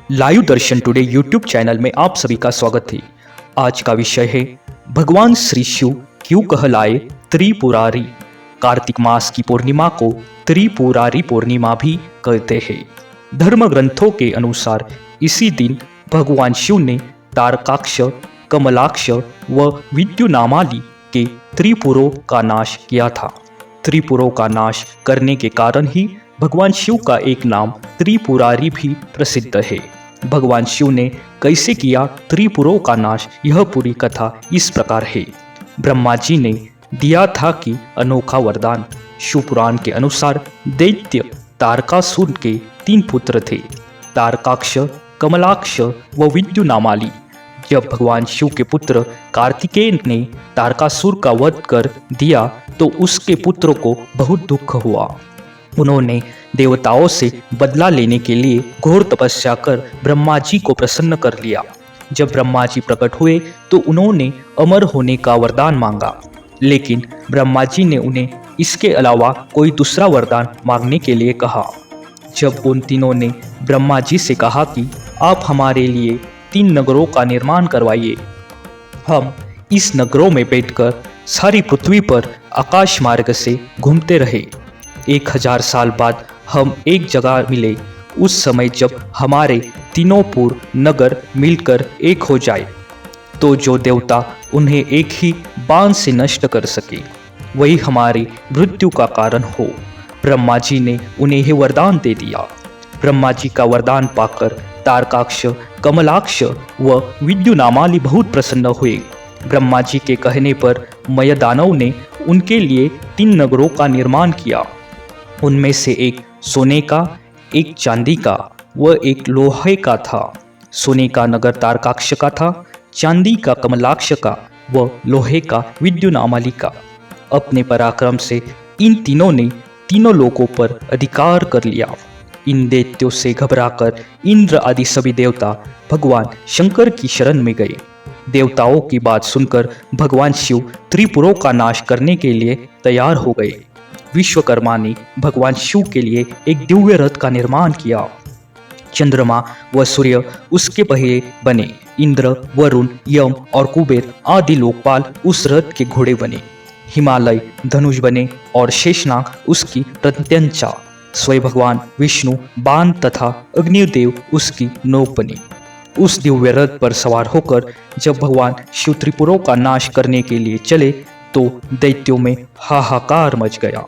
Live दर्शन today YouTube channel में आप सभी का स्वागत है। आज का विषय है भगवान श्री शिव क्यों कहलाए त्रिपुरारी। कार्तिक मास की पूर्णिमा को त्रिपुरारी पूर्णिमा भी कहते हैं। धर्म ग्रंथों के अनुसार इसी दिन भगवान शिव ने तारकाक्ष, कमलाक्ष व विद्युनामाली के त्रिपुरों का नाश किया था। त्रिपुरों का नाश करने के कारण ही भगवान शिव का एक नाम त्रिपुरारी भी प्रसिद्ध है। भगवान शिव ने कैसे किया त्रिपुरों का नाश, यह पूरी कथा इस प्रकार है। ब्रह्मा जी ने दिया था कि अनोखा वरदान। शिव पुराण के अनुसार दैत्य तारकासुर के 3 पुत्र थे, तारकाक्ष, कमलाक्ष व विद्युनामाली। जब भगवान शिव के पुत्र कार्तिकेय ने तारकासुर का वध कर दिया तो उसके पुत्रों को बहुत दुख हुआ। उन्होंने देवताओं से बदला लेने के लिए घोर तपस्या कर ब्रह्मा जी को प्रसन्न कर लिया। जब ब्रह्मा जी प्रकट हुए तो उन्होंने अमर होने का वरदान मांगा, लेकिन ब्रह्मा जी ने उन्हें इसके अलावा कोई दूसरा वरदान मांगने के लिए कहा। जब उन तीनों ने ब्रह्मा जी से कहा कि आप हमारे लिए 3 नगरों का निर्माण करवाइए, हम इस नगरों में बैठकर सारी पृथ्वी पर आकाश मार्ग से घूमते रहे। 1000 साल बाद हम एक जगह मिले, उस समय जब हमारे तीनों पूर्व नगर मिलकर एक हो जाए तो जो देवता उन्हें एक ही बाण से नष्ट कर सके वही हमारी मृत्यु का कारण हो। ब्रह्मा जी ने उन्हें यह वरदान दे दिया। ब्रह्मा जी का वरदान पाकर तारकाक्ष, कमलाक्ष व विद्युनामाली बहुत प्रसन्न हुए। ब्रह्मा जी के कहने पर मयदानव ने उनके लिए 3 नगरों का निर्माण किया। उनमें से एक सोने का, एक चांदी का व एक लोहे का था। सोने का नगर तारकाक्ष का था, चांदी का कमलाक्ष का व लोहे का विद्युनामाली का। अपने पराक्रम से इन तीनों ने तीनों लोकों पर अधिकार कर लिया। इन दैत्यों से घबराकर इंद्र आदि सभी देवता भगवान शंकर की शरण में गए। देवताओं की बात सुनकर भगवान शिव त्रिपुरों का नाश करने के लिए तैयार हो गए। विश्वकर्मा ने भगवान शिव के लिए एक दिव्य रथ का निर्माण किया। चंद्रमा व सूर्य उसके पहिए बने। इंद्र, वरुण, यम और कुबेर आदि लोकपाल उस रथ के घोड़े बने। हिमालय धनुष बने और शेषनाग उसकी प्रत्यंचा। स्वयं भगवान विष्णु बाण तथा अग्निदेव उसकी नोक बने। उस दिव्य रथ पर सवार होकर जब भगवान शिव त्रिपुरों का नाश करने के लिए चले तो दैत्यों में हाहाकार मच गया।